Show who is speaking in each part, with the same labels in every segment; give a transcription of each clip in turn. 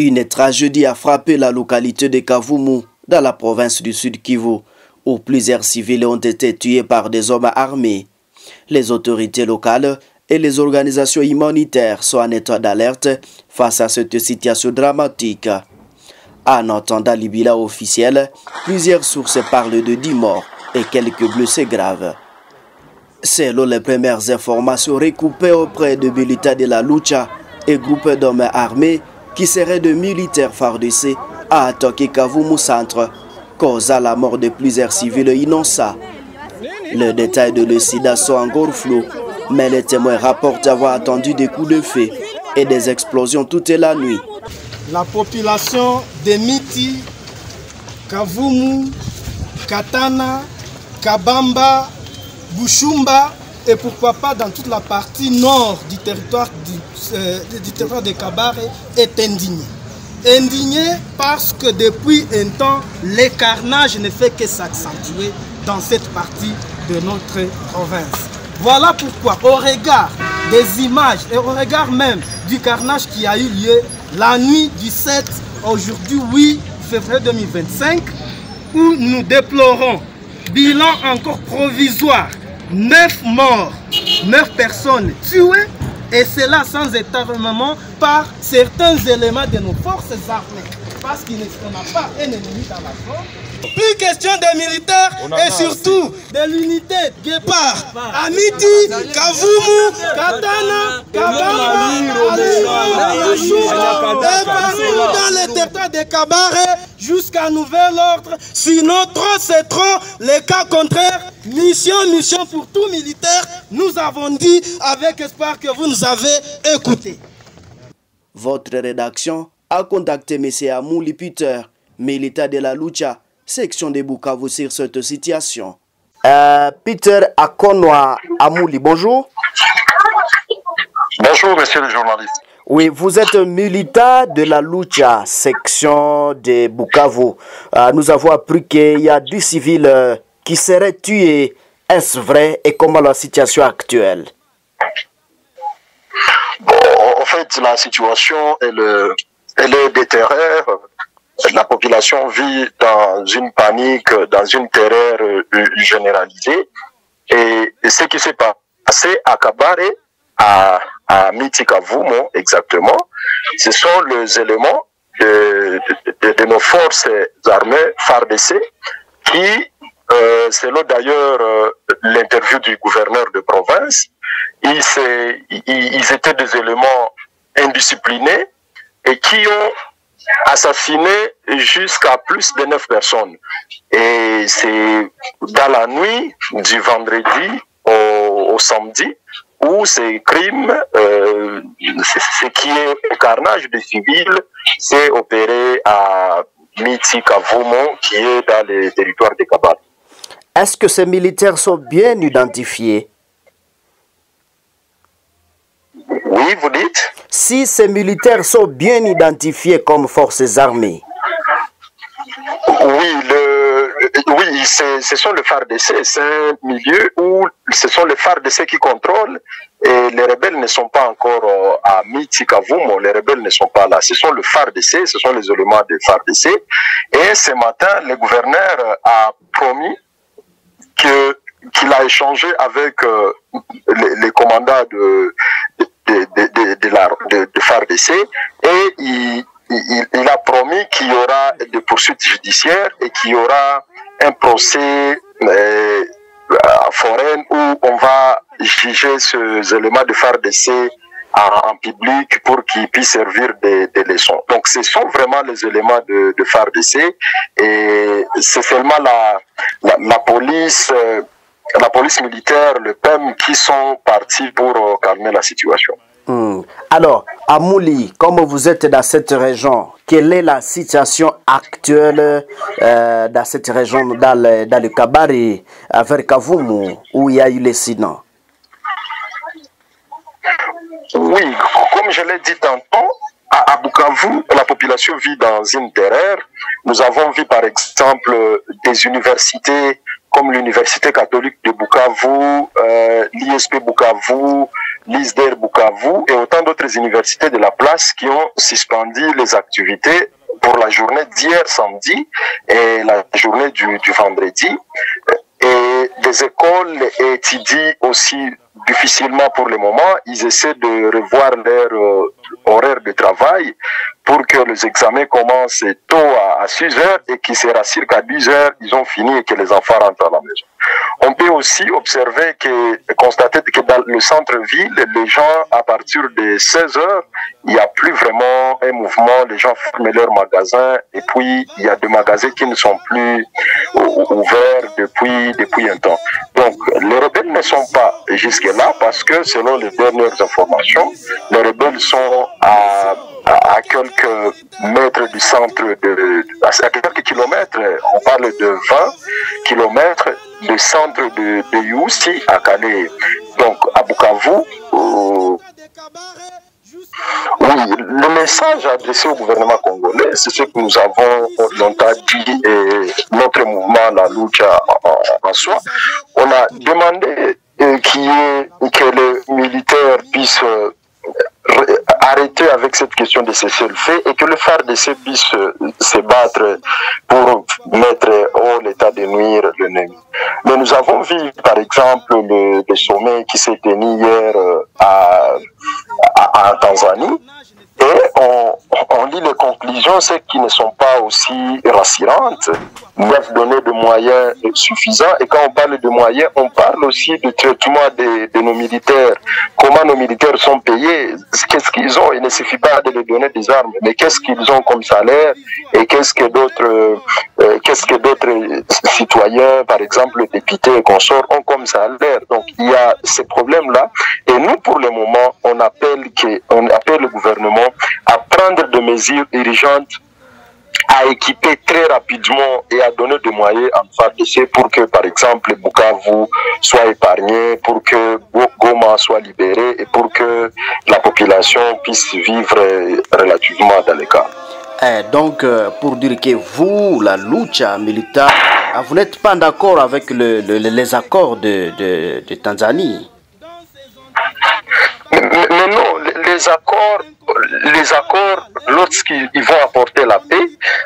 Speaker 1: Une tragédie a frappé la localité de Kavumu, dans la province du Sud Kivu, où plusieurs civils ont été tués par des hommes armés. Les autorités locales et les organisations humanitaires sont en état d'alerte face à cette situation dramatique. En entendant les bilans officiels, plusieurs sources parlent de 10 morts et quelques blessés graves. Selon les premières informations recoupées auprès de militaires de la Lucha et groupes d'hommes armés qui seraient de militaires FARDC a attaqué Kavumu Centre, causant la mort de plusieurs civils innocents. Les détails de l'incident sont encore flous, mais les témoins rapportent avoir entendu des coups de feu et des explosions toute la nuit.
Speaker 2: La population de Miti, Kavumu, Katana, Kabamba, Bushumba et pourquoi pas dans toute la partie nord du territoire de Kabare est indignée. Indignée parce que depuis un temps, le carnage ne fait que s'accentuer dans cette partie de notre province. Voilà pourquoi, au regard des images et au regard même du carnage qui a eu lieu la nuit du 7, aujourd'hui 8 février 2025, où nous déplorons bilan encore provisoire, 9 morts, 9 personnes tuées, et cela sans état-armement par certains éléments de nos forces armées. Parce qu'il n'y a pas un ennemi dans la zone. Plus question des militaires et surtout de l'unité Guépard, Amiti, Kavumu, Katana, Kabamba, et partout dans les territoires de Kabare jusqu'à nouvel ordre. Sinon, trop c'est trop, les cas contraires, mission pour tout militaire, nous avons dit avec espoir que vous nous avez écoutés.
Speaker 1: Votre rédaction a contacté M. Amouli Peter, militaire de la Lucha, section de Bukavu sur cette situation. Peter Akonwa Amouli, bonjour.
Speaker 3: Bonjour, monsieur le journaliste.
Speaker 1: Oui, vous êtes militaire de la Lucha, section de Bukavu. Nous avons appris qu'il y a 10 civils qui seraient tués. Est-ce vrai et comment la situation actuelle?
Speaker 3: Bon, en fait, la situation, elle est de terreur. La population vit dans une panique, dans une terreur généralisée. Et ce qui s'est passé à Kabare, à Miti-Kavumu exactement, ce sont les éléments de nos forces armées FARDC qui, selon d'ailleurs l'interview du gouverneur de province, ils étaient des éléments indisciplinés et qui ont assassiné jusqu'à plus de 9 personnes. Et c'est dans la nuit du vendredi au samedi où ces crimes, ce qui est le carnage des civils, s'est opéré à Miti-Kavumu, qui est dans les territoires de Kabare.
Speaker 1: Est-ce que ces militaires sont bien identifiés?
Speaker 3: Oui, vous dites?
Speaker 1: Si ces militaires sont bien identifiés comme forces armées.
Speaker 3: Oui, ce sont les FARDC, c'est un milieu où ce sont les FARDC qui contrôlent et les rebelles ne sont pas encore à Miti-Kavumu, les rebelles ne sont pas là. Ce sont les FARDC, ce sont les éléments des FARDC. Et ce matin, le gouverneur a promis qu'il a échangé avec les commandants de FARDC et il a promis qu'il y aura des poursuites judiciaires et qu'il y aura un procès forain où on va juger ces éléments de FARDC en public pour qu'ils puissent servir des leçons. Donc ce sont vraiment les éléments de FARDC et c'est seulement la police militaire, le PEM qui sont partis pour calmer la situation.
Speaker 1: Alors, Amouli, comme vous êtes dans cette région, quelle est la situation actuelle dans cette région, dans le Kabare, vers Kavumu, où il y a eu l'incident?
Speaker 3: Oui, comme je l'ai dit tantôt, à Bukavu, la population vit dans une terreur. Nous avons vu par exemple des universités comme l'Université catholique de Bukavu, l'ISP Bukavu, l'ISDER Bukavu et autant d'autres universités de la place qui ont suspendu les activités pour la journée d'hier samedi et la journée du vendredi. Et les écoles étudient aussi difficilement pour le moment. Ils essaient de revoir leur horaire de travail pour que les examens commencent tôt à 6 heures et qu'il sera sûr qu'à 10 heures, ils ont fini et que les enfants rentrent à la maison. On peut aussi observer constater que dans le centre-ville, les gens, à partir de 16 heures, il n'y a plus vraiment un mouvement. Les gens ferment leurs magasins et puis il y a des magasins qui ne sont plus ouverts depuis un temps. Donc, les rebelles ne sont pas jusque-là parce que selon les dernières informations, les rebelles sont à quelques mètres du centre, à quelques kilomètres, on parle de 20 kilomètres du centre de Youssi à Calais. Donc à Bukavu, oui, le message adressé au gouvernement congolais, c'est ce que nous avons longtemps dit et notre mouvement, la Lucha en soi. On a demandé que les militaires puissent arrêter avec cette question de cessez-le-feu et que le FARDC puisse se battre pour mettre hors l'état de nuire l'ennemi. Mais nous avons vu, par exemple, le sommet qui s'est tenu hier en Tanzanie et on lit les conclusions, celles qui ne sont pas aussi rassurantes. Ils doivent donner des moyens suffisants et quand on parle de moyens, on parle aussi du traitement de nos militaires. Comment nos militaires sont payés, qu'est-ce qu'ils ont. Il ne suffit pas de leur donner des armes, mais qu'est-ce qu'ils ont comme salaire et qu'est-ce que d'autres citoyens, par exemple députés et consorts, ont comme salaire. Donc il y a ces problèmes-là et nous pour le moment on appelle le gouvernement à prendre des mesures urgentes, à équiper très rapidement et à donner des moyens en FARDC pour que, par exemple, Bukavu soit épargné, pour que Goma soit libéré et pour que la population puisse vivre relativement dans les cas.
Speaker 1: Donc, pour dire que vous, la Lucha militaire, vous n'êtes pas d'accord avec les accords de Tanzanie?
Speaker 3: Mais non, les accords, lorsqu'ils vont apporter la paix,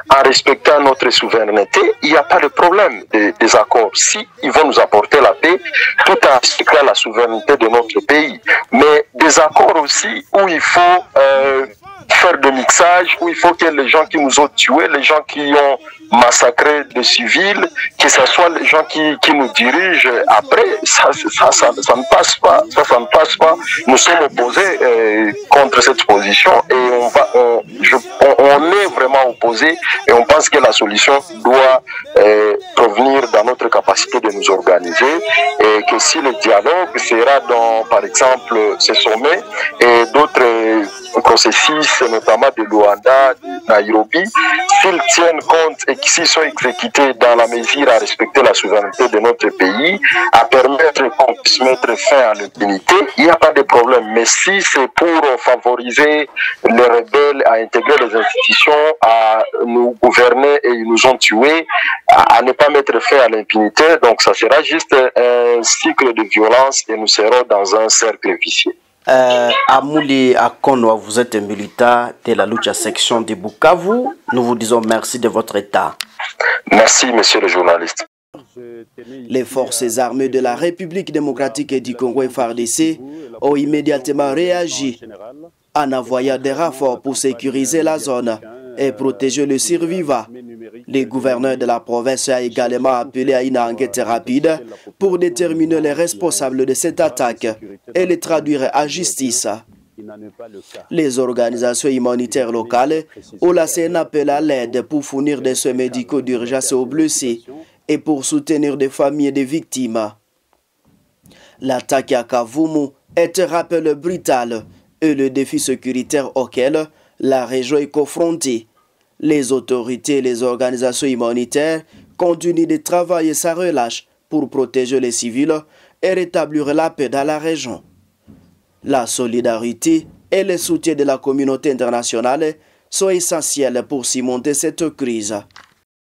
Speaker 3: en respectant notre souveraineté, il n'y a pas de problème des accords. Si ils vont nous apporter la paix, tout en respectant la souveraineté de notre pays. Mais des accords aussi où il faut faire de mixage, où il faut que les gens qui nous ont tués, les gens qui ont massacré des civils, que ce soit les gens qui nous dirigent après, ça ne passe pas. Ça ne passe pas. Nous sommes opposés contre cette position et on est vraiment opposés et on pense que la solution doit provenir dans notre capacité de nous organiser et que si le dialogue sera dans, par exemple, ce sommet et d'autres processus, notamment de Luanda, de Nairobi, s'ils tiennent compte et s'ils sont exécutés dans la mesure à respecter la souveraineté de notre pays, à permettre qu'on puisse mettre fin à l'impunité, il n'y a pas de problème. Mais si c'est pour favoriser les rebelles à intégrer les institutions, à nous gouverner et ils nous ont tués, à ne pas mettre fin à l'impunité, donc ça sera juste un cycle de violence et nous serons dans un cercle vicieux.
Speaker 1: Amouli Akonwa, vous êtes un militant de la Lucha section de Bukavu. Nous vous disons merci de votre état.
Speaker 3: Merci, monsieur le journaliste.
Speaker 1: Les forces armées de la République démocratique du Congo FARDC ont immédiatement réagi en envoyant des renforts pour sécuriser la zone et protéger les survivants. Le gouverneur de la province a également appelé à une enquête rapide pour déterminer les responsables de cette attaque et les traduire à justice. Les organisations humanitaires locales ont lancé un appel à l'aide pour fournir des soins médicaux d'urgence aux blessés et pour soutenir des familles des victimes. L'attaque à Kavumu est un rappel brutal et le défi sécuritaire auquel la région est confrontée. Les autorités et les organisations humanitaires continuent de travailler sans relâche pour protéger les civils et rétablir la paix dans la région. La solidarité et le soutien de la communauté internationale sont essentiels pour surmonter cette crise.